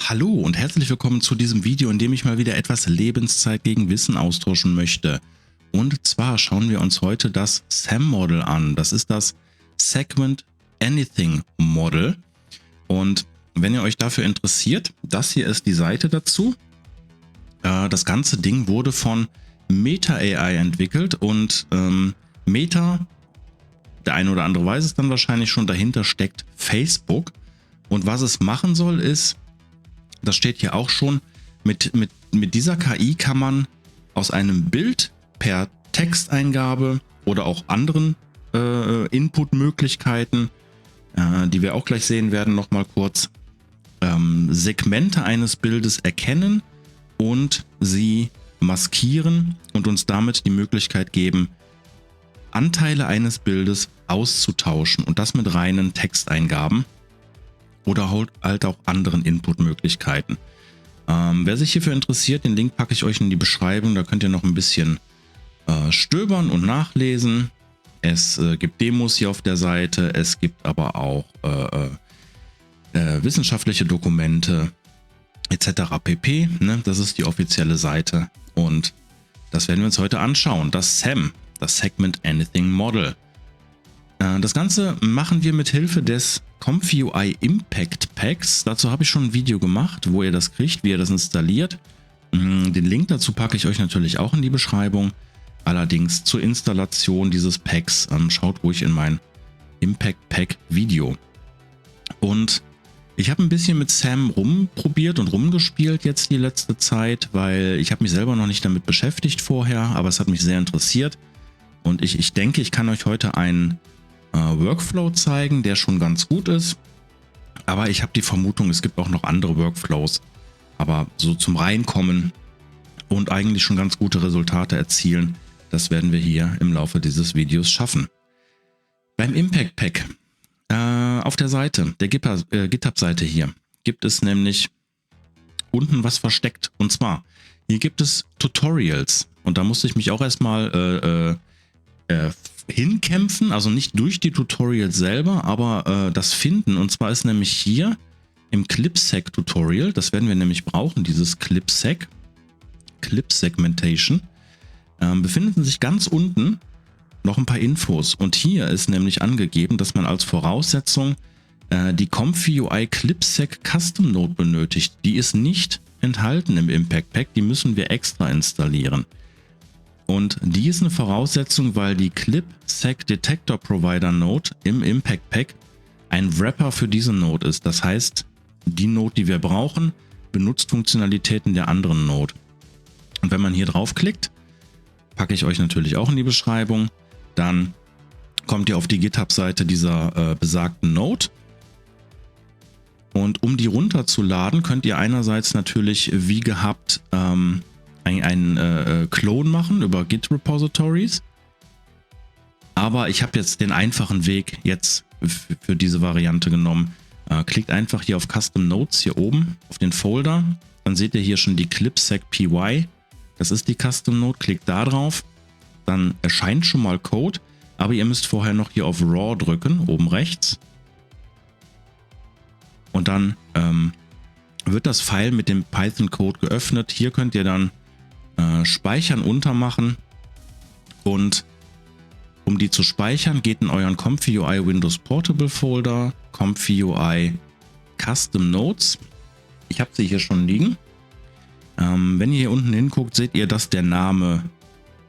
Hallo und herzlich willkommen zu diesem Video, in dem ich mal wieder etwas Lebenszeit gegen Wissen austauschen möchte. Und zwar schauen wir uns heute das SAM-Model an. Das ist das Segment Anything Model. Und wenn ihr euch dafür interessiert, das hier ist die Seite dazu. Das ganze Ding wurde von Meta AI entwickelt und Meta, der eine oder andere weiß es dann wahrscheinlich schon, dahinter steckt Facebook. Und was es machen soll ist, das steht hier auch schon, mit dieser KI kann man aus einem Bild per Texteingabe oder auch anderen Inputmöglichkeiten, die wir auch gleich sehen werden, nochmal kurz, Segmente eines Bildes erkennen und sie maskieren und uns damit die Möglichkeit geben, Anteile eines Bildes auszutauschen und das mit reinen Texteingaben oder halt auch anderen Inputmöglichkeiten. Wer sich hierfür interessiert, den Link packe ich euch in die Beschreibung, da könnt ihr noch ein bisschen stöbern und nachlesen. Es gibt Demos hier auf der Seite, es gibt aber auch wissenschaftliche Dokumente etc. pp. Ne? Das ist die offizielle Seite und das werden wir uns heute anschauen. Das SAM, das Segment Anything Model. Das Ganze machen wir mit Hilfe des ComfyUI Impact Packs. Dazu habe ich schon ein Video gemacht, wo ihr das kriegt, wie ihr das installiert. Den Link dazu packe ich euch natürlich auch in die Beschreibung. Allerdings zur Installation dieses Packs schaut ruhig in mein Impact Pack Video. Und ich habe ein bisschen mit SAM rumprobiert und rumgespielt jetzt die letzte Zeit, weil ich habe mich selber noch nicht damit beschäftigt vorher, aber es hat mich sehr interessiert. Und ich denke, ich kann euch heute einen Workflow zeigen, der schon ganz gut ist. Aber ich habe die Vermutung, es gibt auch noch andere Workflows. Aber so zum Reinkommen und eigentlich schon ganz gute Resultate erzielen, das werden wir hier im Laufe dieses Videos schaffen. Beim Impact Pack auf der Seite, der GitHub-Seite hier, gibt es nämlich unten was versteckt. Und zwar, hier gibt es Tutorials. Und da musste ich mich auch erstmal hinkämpfen, also nicht durch die Tutorials selber, aber das finden. Und zwar ist nämlich hier im Clip-Seg Tutorial, das werden wir nämlich brauchen, dieses Clip-Seg, Clip Segmentation, befinden sich ganz unten noch ein paar Infos. Und hier ist nämlich angegeben, dass man als Voraussetzung die ComfyUI Clip-Seg Custom Node benötigt. Die ist nicht enthalten im Impact Pack, die müssen wir extra installieren. Und die ist eine Voraussetzung, weil die Clip-Seg Detector Provider Node im Impact Pack ein Wrapper für diese Node ist. Das heißt, die Node, die wir brauchen, benutzt Funktionalitäten der anderen Node. Und wenn man hier draufklickt, packe ich euch natürlich auch in die Beschreibung, dann kommt ihr auf die GitHub-Seite dieser besagten Node. Und um die runterzuladen, könnt ihr einerseits natürlich wie gehabt einen Clone machen über Git Repositories. Aber ich habe jetzt den einfachen Weg jetzt für diese Variante genommen. Klickt einfach hier auf Custom Nodes hier oben auf den Folder. Dann seht ihr hier schon die Clip-Seg PY. Das ist die Custom Node. Klickt da drauf. Dann erscheint schon mal Code. Aber ihr müsst vorher noch hier auf Raw drücken, oben rechts. Und dann wird das File mit dem Python-Code geöffnet. Hier könnt ihr dann Speichern untermachen und um die zu speichern, geht in euren ComfyUI Windows Portable Folder, ComfyUI Custom Nodes. Ich habe sie hier schon liegen. Wenn ihr hier unten hinguckt, seht ihr, dass der Name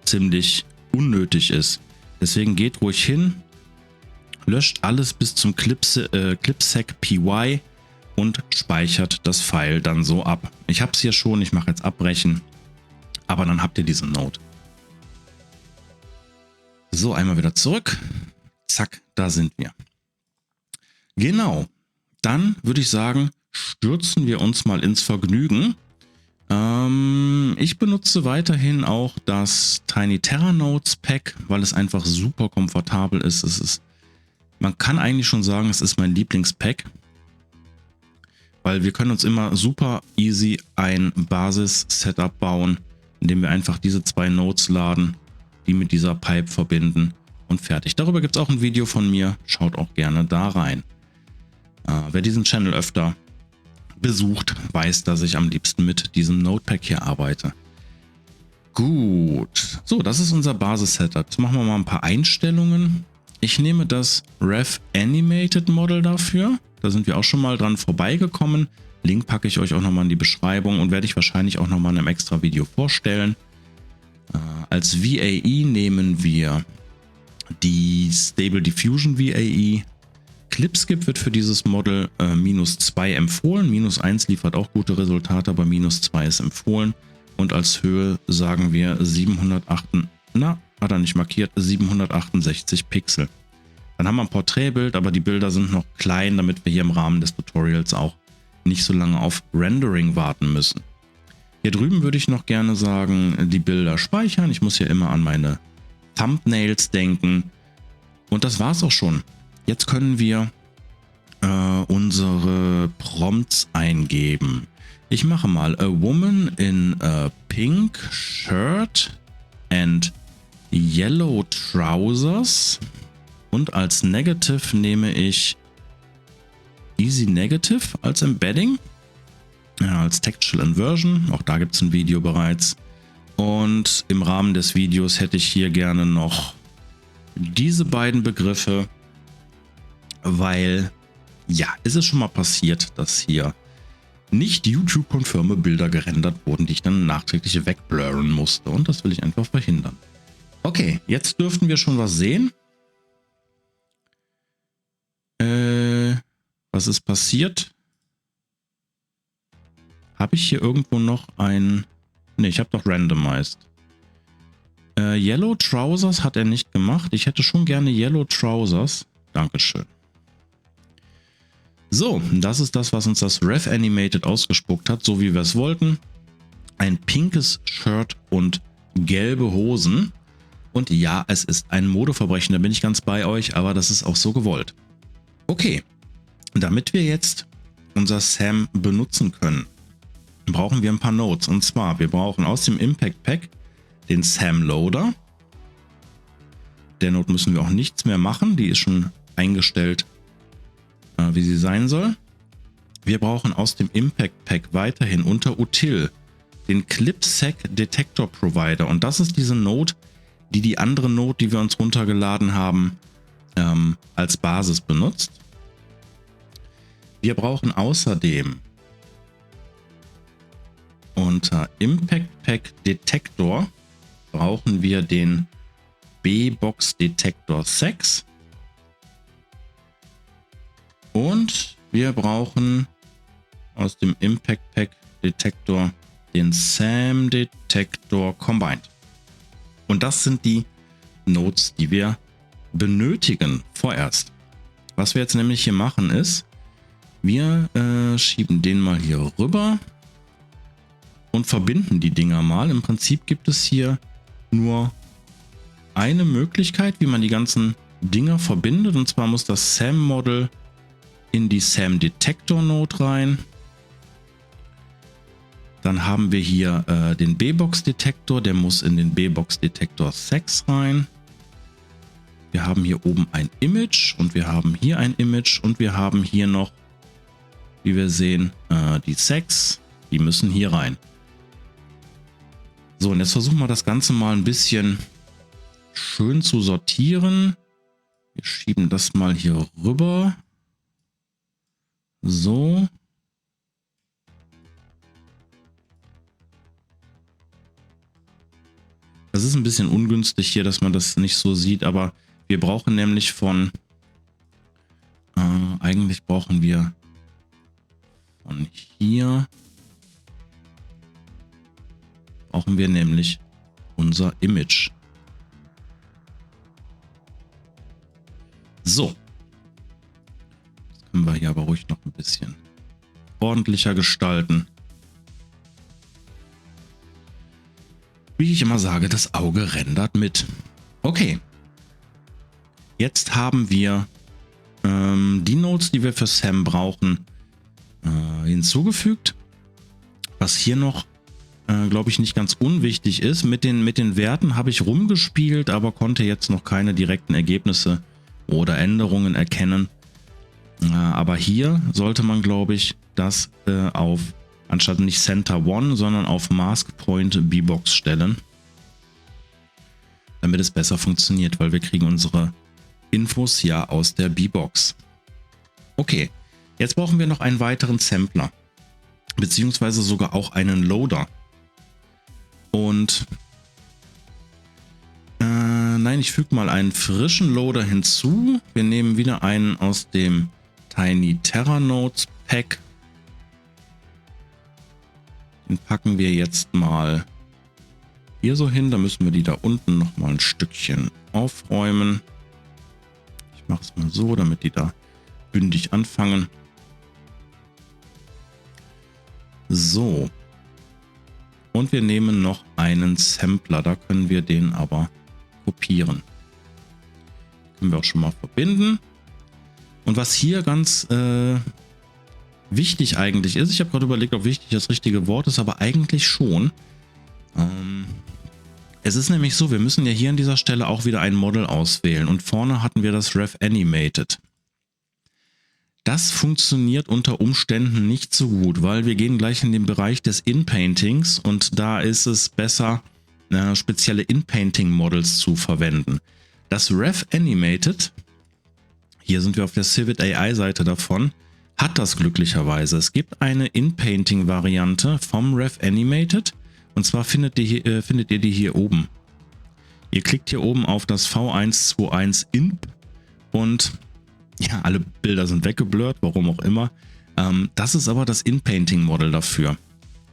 ziemlich unnötig ist. Deswegen geht ruhig hin, löscht alles bis zum Clip-Seg PY und speichert das File dann so ab. Ich habe es hier schon, ich mache jetzt abbrechen. Aber dann habt ihr diese Node. So, einmal wieder zurück. Zack, da sind wir. Genau. Dann würde ich sagen, stürzen wir uns mal ins Vergnügen. Ich benutze weiterhin auch das TinyTerra Nodes Pack, weil es einfach super komfortabel ist. Man kann eigentlich schon sagen, es ist mein Lieblingspack. Weil wir können uns immer super easy ein Basis-Setup bauen, indem wir einfach diese zwei Nodes laden, die mit dieser Pipe verbinden und fertig. Darüber gibt es auch ein Video von mir, schaut auch gerne da rein. Wer diesen Channel öfter besucht, weiß, dass ich am liebsten mit diesem Node-Pack hier arbeite. Gut, so, das ist unser Basis-Setup. Jetzt machen wir mal ein paar Einstellungen. Ich nehme das Rev Animated Model dafür. Da sind wir auch schon mal dran vorbeigekommen. Link packe ich euch auch nochmal in die Beschreibung und werde ich wahrscheinlich auch nochmal in einem extra Video vorstellen. Als VAE nehmen wir die Stable Diffusion VAE. Clipskip wird für dieses Model -2 empfohlen. -1 liefert auch gute Resultate, aber -2 ist empfohlen. Und als Höhe sagen wir 768 Pixel. Dann haben wir ein Porträtbild, aber die Bilder sind noch klein, damit wir hier im Rahmen des Tutorials auch nicht so lange auf Rendering warten müssen. Hier drüben würde ich noch gerne sagen, die Bilder speichern. Ich muss hier immer an meine Thumbnails denken. Und das war's auch schon. Jetzt können wir unsere Prompts eingeben. Ich mache mal a woman in a pink shirt and yellow trousers. Und als Negative nehme ich Easy Negative als Embedding. Ja, als Textual Inversion. Auch da gibt es ein Video bereits. Und im Rahmen des Videos hätte ich hier gerne noch diese beiden Begriffe, weil, ja, ist es schon mal passiert, dass hier nicht YouTube-konforme Bilder gerendert wurden, die ich dann nachträglich wegblurren musste. Und das will ich einfach verhindern. Okay, jetzt dürften wir schon was sehen. Was ist passiert? Habe ich hier irgendwo noch ein... Ne, ich habe doch randomized. Yellow Trousers hat er nicht gemacht. Ich hätte schon gerne Yellow Trousers. Dankeschön. So, das ist das, was uns das Rev Animated ausgespuckt hat, so wie wir es wollten. Ein pinkes Shirt und gelbe Hosen. Und ja, es ist ein Modeverbrechen, da bin ich ganz bei euch, aber das ist auch so gewollt. Okay, damit wir jetzt unser SAM benutzen können, brauchen wir ein paar Nodes. Und zwar, wir brauchen aus dem Impact Pack den SAM Loader. Der Node müssen wir auch nichts mehr machen, die ist schon eingestellt, wie sie sein soll. Wir brauchen aus dem Impact Pack weiterhin unter Util den ClipSec Detector Provider. Und das ist diese Node, die andere Node, die wir uns runtergeladen haben, als Basis benutzt. Wir brauchen außerdem unter Impact Pack Detector brauchen wir den B-Box Detector 6. Und wir brauchen aus dem Impact Pack Detektor den SAM Detektor Combined. Und das sind die Nodes, die wir benötigen vorerst. Was wir jetzt nämlich hier machen ist, wir schieben den mal hier rüber und verbinden die Dinger mal. Im Prinzip gibt es hier nur eine Möglichkeit, wie man die ganzen Dinger verbindet. Und zwar muss das SAM-Model in die SAM-Detektor-Node rein. Dann haben wir hier den B-Box-Detektor, der muss in den B-Box-Detektor 6 rein. Wir haben hier oben ein Image und wir haben hier ein Image und wir haben hier noch, wie wir sehen, die 6, die müssen hier rein. So, und jetzt versuchen wir das Ganze mal ein bisschen schön zu sortieren. Wir schieben das mal hier rüber. So. Das ist ein bisschen ungünstig hier, dass man das nicht so sieht, aber wir brauchen nämlich von, eigentlich brauchen wir von hier, brauchen wir nämlich unser Image. So. Das können wir hier aber ruhig noch ein bisschen ordentlicher gestalten. Wie ich immer sage, das Auge rendert mit. Okay. Jetzt haben wir die Nodes, die wir für SAM brauchen, hinzugefügt. Was hier noch, glaube ich, nicht ganz unwichtig ist. Mit den Werten habe ich rumgespielt, aber konnte jetzt noch keine direkten Ergebnisse oder Änderungen erkennen. Aber hier sollte man, glaube ich, das auf, anstatt nicht Center One, sondern auf Mask Point B-Box stellen, damit es besser funktioniert, weil wir kriegen unsere Infos ja aus der B-Box. Okay, jetzt brauchen wir noch einen weiteren Sampler, beziehungsweise sogar auch einen Loader. Und nein, ich füge mal einen frischen Loader hinzu. Wir nehmen wieder einen aus dem Tiny Terra Nodes Pack. Den packen wir jetzt mal hier so hin. Da müssen wir die da unten noch mal ein Stückchen aufräumen. Ich mache es mal so, damit die da bündig anfangen. So. Und wir nehmen noch einen Sampler. Da können wir den aber kopieren. Können wir auch schon mal verbinden. Und was hier ganz wichtig eigentlich ist, ich habe gerade überlegt, ob wichtig das richtige Wort ist, aber eigentlich schon. Es ist nämlich so, wir müssen ja hier an dieser Stelle auch wieder ein Model auswählen. Und vorne hatten wir das Ref Animated. Das funktioniert unter Umständen nicht so gut, weil wir gehen gleich in den Bereich des In-Paintings und da ist es besser, spezielle In-Painting-Models zu verwenden. Das Ref Animated, hier sind wir auf der Civit AI-Seite davon, hat das glücklicherweise. Es gibt eine In-Painting-Variante vom Ref Animated und zwar findet ihr die hier oben. Ihr klickt hier oben auf das V121 INP und ja, alle Bilder sind weggeblurrt, warum auch immer. Das ist aber das In-Painting-Model dafür.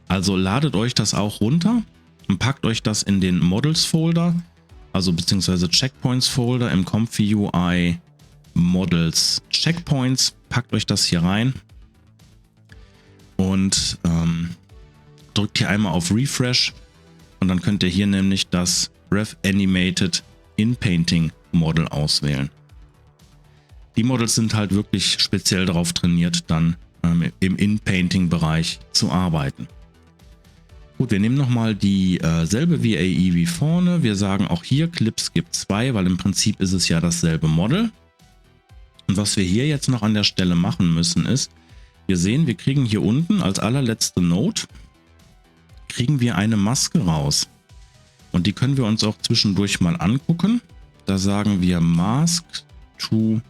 Also ladet euch das auch runter und packt euch das in den Models-Folder, also beziehungsweise Checkpoints-Folder im Comfy UI Models Checkpoints. Packt euch das hier rein und drückt hier einmal auf Refresh und dann könnt ihr hier nämlich das Ref Animated In-Painting Model auswählen. Die Models sind halt wirklich speziell darauf trainiert, dann im In-Painting-Bereich zu arbeiten. Gut, wir nehmen nochmal dieselbe VAE wie vorne. Wir sagen auch hier Clips gibt 2, weil im Prinzip ist es ja dasselbe Model. Und was wir hier jetzt noch an der Stelle machen müssen ist, wir sehen, wir kriegen hier unten als allerletzte Node, kriegen wir eine Maske raus. Und die können wir uns auch zwischendurch mal angucken. Da sagen wir Mask to,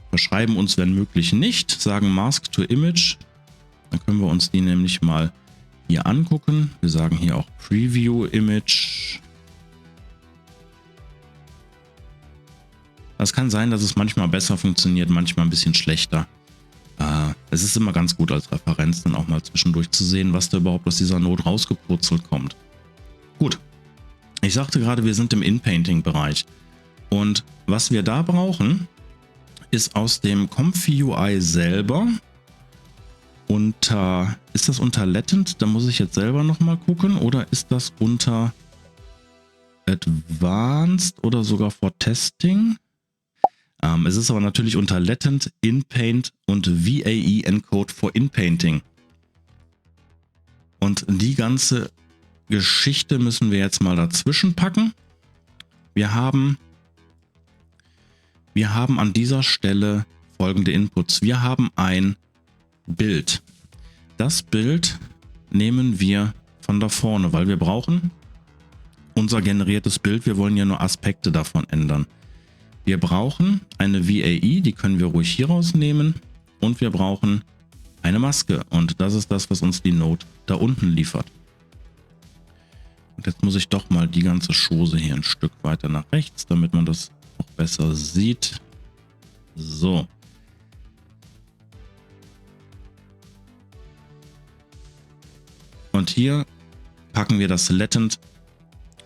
verschreiben uns wenn möglich nicht, sagen Mask to Image. Dann können wir uns die nämlich mal hier angucken. Wir sagen hier auch Preview Image. Es kann sein, dass es manchmal besser funktioniert, manchmal ein bisschen schlechter. Es ist immer ganz gut als Referenz, dann auch mal zwischendurch zu sehen, was da überhaupt aus dieser Node rausgepurzelt kommt. Gut, ich sagte gerade, wir sind im In-Painting-Bereich. Und was wir da brauchen, ist aus dem Comfy UI selber ist das unter Latent? Da muss ich jetzt selber nochmal gucken. Oder ist das unter Advanced oder sogar for Testing? Es ist aber natürlich unter Latent, InPaint und VAE Encode for InPainting. Und die ganze Geschichte müssen wir jetzt mal dazwischen packen. Wir haben an dieser Stelle folgende Inputs. Wir haben ein Bild. Das Bild nehmen wir von da vorne, weil wir brauchen unser generiertes Bild. Wir wollen ja nur Aspekte davon ändern. Wir brauchen eine VAE, die können wir ruhig hier rausnehmen. Und wir brauchen eine Maske. Und das ist das, was uns die Node da unten liefert. Und jetzt muss ich doch mal die ganze Chose hier ein Stück weiter nach rechts, damit man das noch besser sieht. So. Und hier packen wir das Latent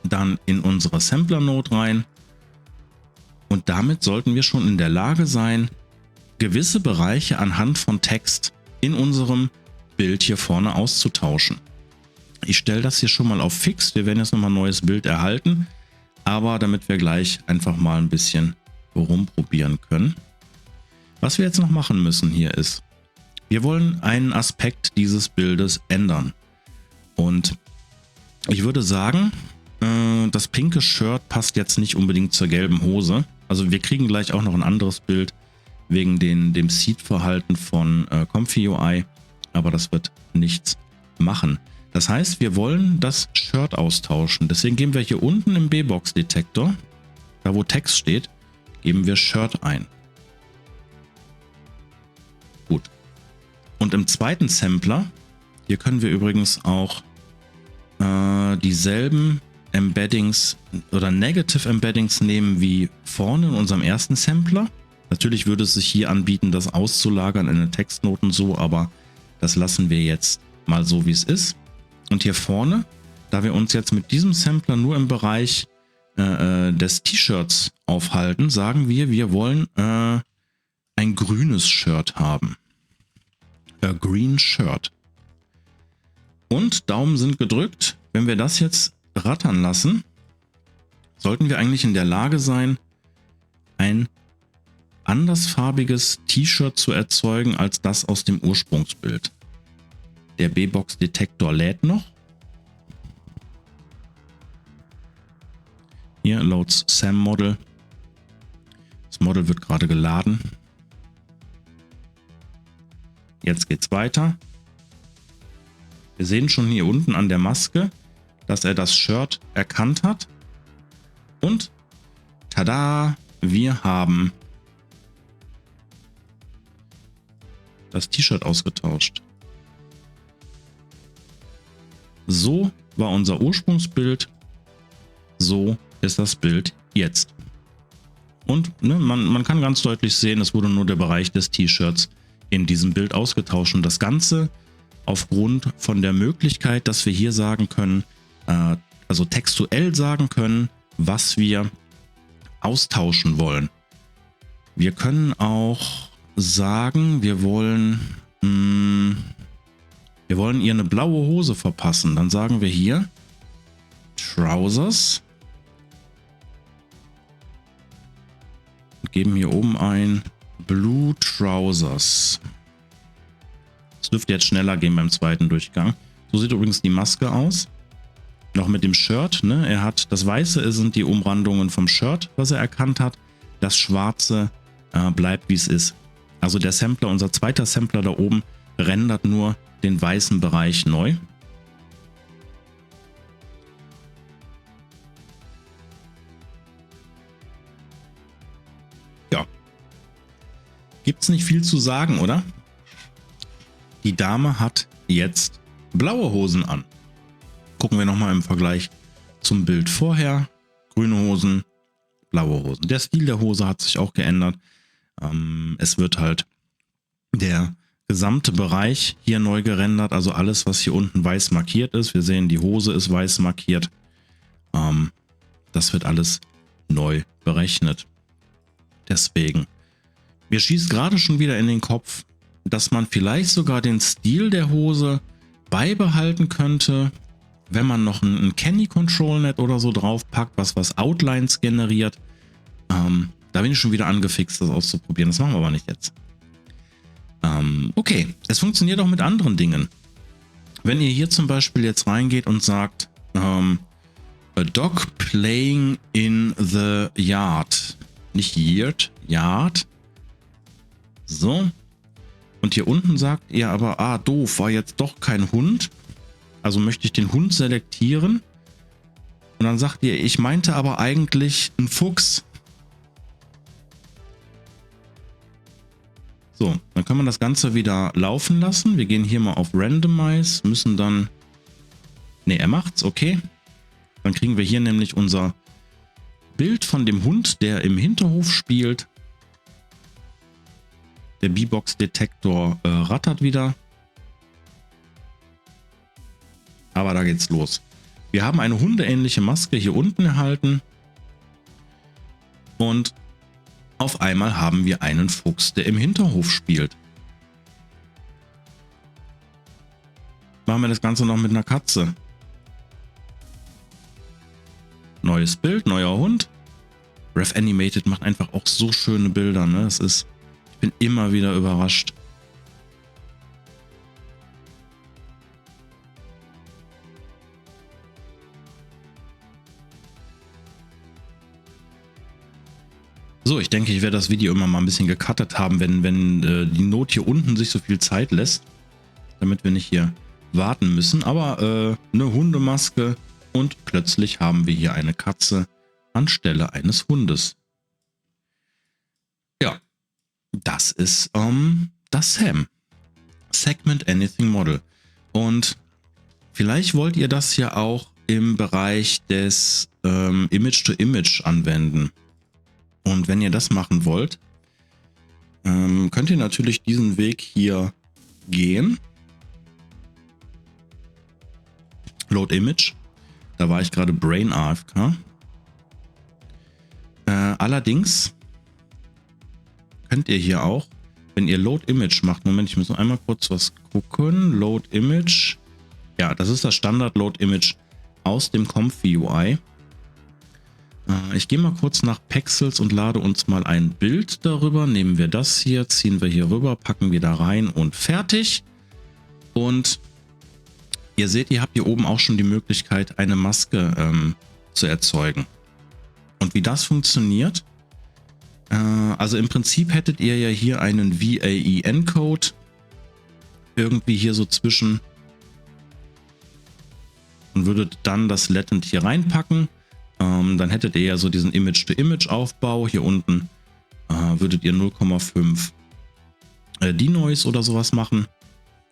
dann in unsere Sampler-Node rein. Und damit sollten wir schon in der Lage sein, gewisse Bereiche anhand von Text in unserem Bild hier vorne auszutauschen. Ich stelle das hier schon mal auf Fix. Wir werden jetzt nochmal ein neues Bild erhalten. Aber damit wir gleich einfach mal ein bisschen rumprobieren können. Was wir jetzt noch machen müssen hier ist, wir wollen einen Aspekt dieses Bildes ändern. Und ich würde sagen, das pinke Shirt passt jetzt nicht unbedingt zur gelben Hose. Also wir kriegen gleich auch noch ein anderes Bild, wegen dem Seed-Verhalten von Comfy UI, aber das wird nichts machen. Das heißt, wir wollen das Shirt austauschen. Deswegen geben wir hier unten im B-Box-Detektor, da wo Text steht, geben wir Shirt ein. Gut. Und im zweiten Sampler, hier können wir übrigens auch dieselben Embeddings oder Negative Embeddings nehmen wie vorne in unserem ersten Sampler. Natürlich würde es sich hier anbieten, das auszulagern in den Textnoten so, aber das lassen wir jetzt mal so, wie es ist. Und hier vorne, da wir uns jetzt mit diesem Sampler nur im Bereich des T-Shirts aufhalten, sagen wir, wir wollen ein grünes Shirt haben. A green Shirt. Und Daumen sind gedrückt. Wenn wir das jetzt rattern lassen, sollten wir eigentlich in der Lage sein, ein andersfarbiges T-Shirt zu erzeugen als das aus dem Ursprungsbild. Der B-Box-Detektor lädt noch. Hier loads Sam Model. Das Model wird gerade geladen. Jetzt geht's weiter. Wir sehen schon hier unten an der Maske, dass er das Shirt erkannt hat. Und tada, wir haben das T-Shirt ausgetauscht. So war unser Ursprungsbild, so ist das Bild jetzt. Und ne, man kann ganz deutlich sehen, es wurde nur der Bereich des T-Shirts in diesem Bild ausgetauscht. Und das Ganze aufgrund von der Möglichkeit, dass wir hier sagen können, also textuell sagen können, was wir austauschen wollen. Wir können auch sagen, wir wollen ihr eine blaue Hose verpassen. Dann sagen wir hier Trousers und geben hier oben ein Blue Trousers. Das dürfte jetzt schneller gehen beim zweiten Durchgang. So sieht übrigens die Maske aus. Noch mit dem Shirt. Ne? Er hat das Weiße sind die Umrandungen vom Shirt, was er erkannt hat. Das Schwarze bleibt wie es ist. Also der Sampler, unser zweiter Sampler da oben, rendert nur den weißen Bereich neu. Ja. Gibt's nicht viel zu sagen, oder? Die Dame hat jetzt blaue Hosen an. Gucken wir nochmal im Vergleich zum Bild vorher. Grüne Hosen, blaue Hosen. Der Stil der Hose hat sich auch geändert. Es wird halt der gesamte Bereich hier neu gerendert. Also alles, was hier unten weiß markiert ist. Wir sehen, die Hose ist weiß markiert. Das wird alles neu berechnet. Deswegen. Mir schießt gerade schon wieder in den Kopf, dass man vielleicht sogar den Stil der Hose beibehalten könnte, wenn man noch ein Canny Control Net oder so draufpackt, was Outlines generiert. Da bin ich schon wieder angefixt, das auszuprobieren. Das machen wir aber nicht jetzt. Okay, es funktioniert auch mit anderen Dingen. Wenn ihr hier zum Beispiel jetzt reingeht und sagt, a dog playing in the yard. Nicht yard, yard. So. Und hier unten sagt ihr aber, doof, war jetzt doch kein Hund. Also möchte ich den Hund selektieren. Und dann sagt ihr, ich meinte aber eigentlich einen Fuchs. So, dann kann man das Ganze wieder laufen lassen. Wir gehen hier mal auf Randomize, müssen dann... Ne, er macht's, okay. Dann kriegen wir hier nämlich unser Bild von dem Hund, der im Hinterhof spielt. Der B-Box-Detektor rattert wieder. Aber da geht's los. Wir haben eine hundeähnliche Maske hier unten erhalten. Und auf einmal haben wir einen Fuchs, der im Hinterhof spielt. Machen wir das Ganze noch mit einer Katze. Neues Bild, neuer Hund. Ref Animated macht einfach auch so schöne Bilder, ne? Ich bin immer wieder überrascht. So, ich denke, ich werde das Video immer mal ein bisschen gecuttet haben, wenn die Note hier unten sich so viel Zeit lässt, damit wir nicht hier warten müssen. Aber eine Hundemaske und plötzlich haben wir hier eine Katze anstelle eines Hundes. Ja, das ist das Sam. Segment Anything Model. Und vielleicht wollt ihr das ja auch im Bereich des Image-to-Image anwenden. Und wenn ihr das machen wollt, könnt ihr natürlich diesen Weg hier gehen. Load Image. Da war ich gerade Brain AFK. Allerdings könnt ihr hier auch, wenn ihr Load Image macht, Moment, ich muss noch einmal kurz was gucken. Load Image. Ja, das ist das Standard Load Image aus dem Comfy UI. Ich gehe mal kurz nach Pexels und lade uns mal ein Bild darüber. Nehmen wir das hier, ziehen wir hier rüber, packen wir da rein und fertig. Und ihr seht, ihr habt hier oben auch schon die Möglichkeit, eine Maske zu erzeugen. Und wie das funktioniert, also im Prinzip hättet ihr ja hier einen VAEN-Code irgendwie hier so zwischen und würdet dann das Latent hier reinpacken. Dann hättet ihr ja so diesen Image-to-Image-Aufbau. Hier unten würdet ihr 0,5 Denoise oder sowas machen.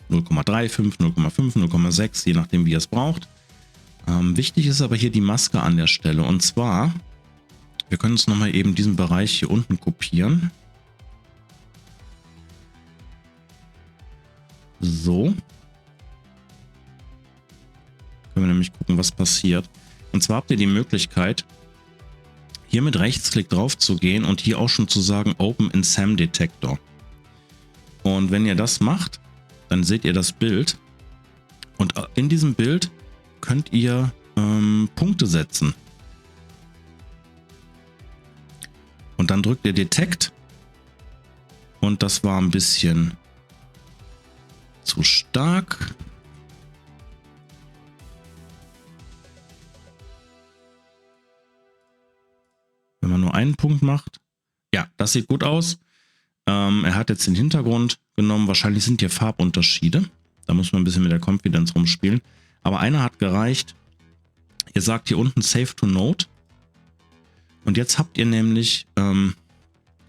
0,35, 0,5, 0,6, je nachdem wie ihr es braucht. Wichtig ist aber hier die Maske an der Stelle. Und zwar, wir können uns nochmal eben diesen Bereich hier unten kopieren. So. Können wir nämlich gucken, was passiert. Und zwar habt ihr die Möglichkeit, hier mit Rechtsklick drauf zu gehen und hier auch schon zu sagen Open in Sam Detector. Und wenn ihr das macht, dann seht ihr das Bild. Und in diesem Bild könnt ihr Punkte setzen. Und dann drückt ihr Detect. Und das war ein bisschen zu stark. Wenn man nur einen Punkt macht. Ja, das sieht gut aus. Er hat jetzt den Hintergrund genommen. Wahrscheinlich sind hier Farbunterschiede. Da muss man ein bisschen mit der Confidence rumspielen. Aber einer hat gereicht. Ihr sagt hier unten Save to Node. Und jetzt habt ihr nämlich, wenn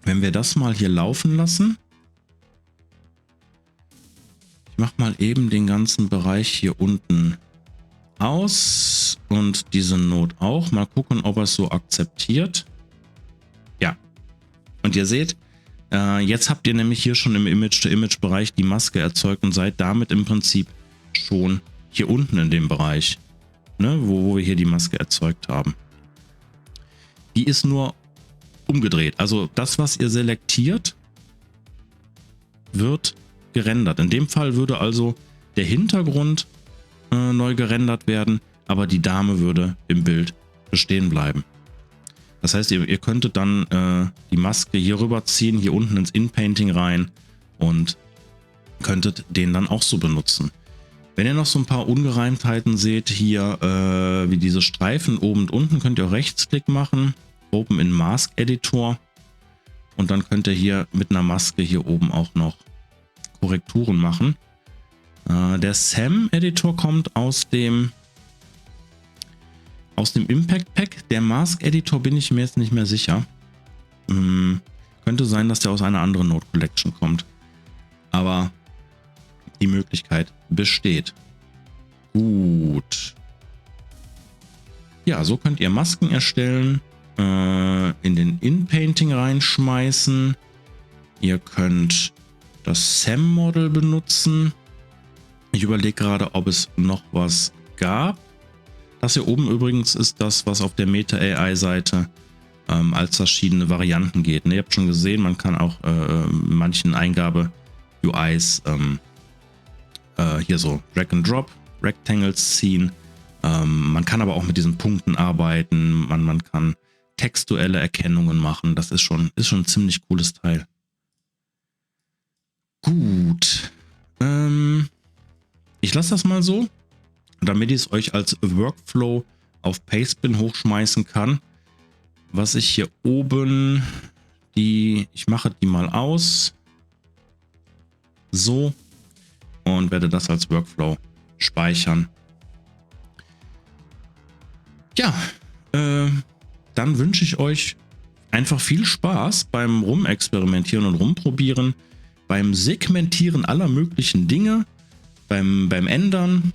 wir das mal hier laufen lassen. Ich mache mal eben den ganzen Bereich hier unten aus. Und diese Node auch. Mal gucken, ob er es so akzeptiert. Ja, und ihr seht, jetzt habt ihr nämlich hier schon im Image-to-Image-Bereich die Maske erzeugt und seid damit im Prinzip schon hier unten in dem Bereich, ne, wo wir hier die Maske erzeugt haben. Die ist nur umgedreht. Also das, was ihr selektiert, wird gerendert. In dem Fall würde also der Hintergrund neu gerendert werden, aber die Dame würde im Bild bestehen bleiben. Das heißt, ihr könntet dann die Maske hier rüber ziehen, hier unten ins In-Painting rein und könntet den dann auch so benutzen. Wenn ihr noch so ein paar Ungereimtheiten seht, hier wie diese Streifen oben und unten, könnt ihr auch Rechtsklick machen, Open in Mask Editor und dann könnt ihr hier mit einer Maske hier oben auch noch Korrekturen machen. Der Sam Editor kommt aus dem Impact Pack. Der Mask Editor bin ich mir jetzt nicht mehr sicher. Könnte sein, dass der aus einer anderen Node Collection kommt. Aber die Möglichkeit besteht. Gut. Ja, so könnt ihr Masken erstellen, in den In-Painting reinschmeißen. Ihr könnt das Sam-Model benutzen. Ich überlege gerade, ob es noch was gab. Das hier oben übrigens ist das, was auf der Meta-AI-Seite als verschiedene Varianten geht. Ihr habt schon gesehen, man kann auch manchen Eingabe-UIs hier so Drag-and-Drop, Rectangles ziehen. Man kann aber auch mit diesen Punkten arbeiten. Man kann textuelle Erkennungen machen. Das ist schon ein ziemlich cooles Teil. Gut. Ich lasse das mal so, damit ich es euch als Workflow auf Pastebin hochschmeißen kann. Was ich hier oben Ich mache die mal aus. So. Und werde das als Workflow speichern. Ja, dann wünsche ich euch einfach viel Spaß beim Rumexperimentieren und Rumprobieren, beim Segmentieren aller möglichen Dinge, beim Ändern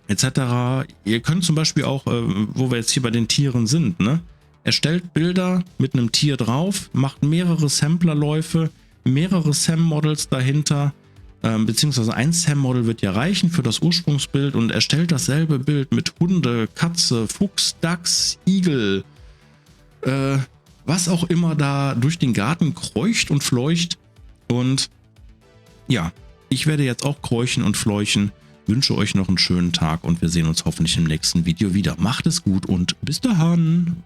etc. Ihr könnt zum Beispiel auch, wo wir jetzt hier bei den Tieren sind, ne? Erstellt Bilder mit einem Tier drauf, macht mehrere Samplerläufe, mehrere SAM-Models dahinter, beziehungsweise ein SAM-Model wird ja reichen für das Ursprungsbild und erstellt dasselbe Bild mit Hunde, Katze, Fuchs, Dachs, Igel, was auch immer da durch den Garten kreucht und fleucht. Und ja, ich werde jetzt auch kräuchen und fleuchen. Wünsche euch noch einen schönen Tag und wir sehen uns hoffentlich im nächsten Video wieder. Macht es gut und bis dahin.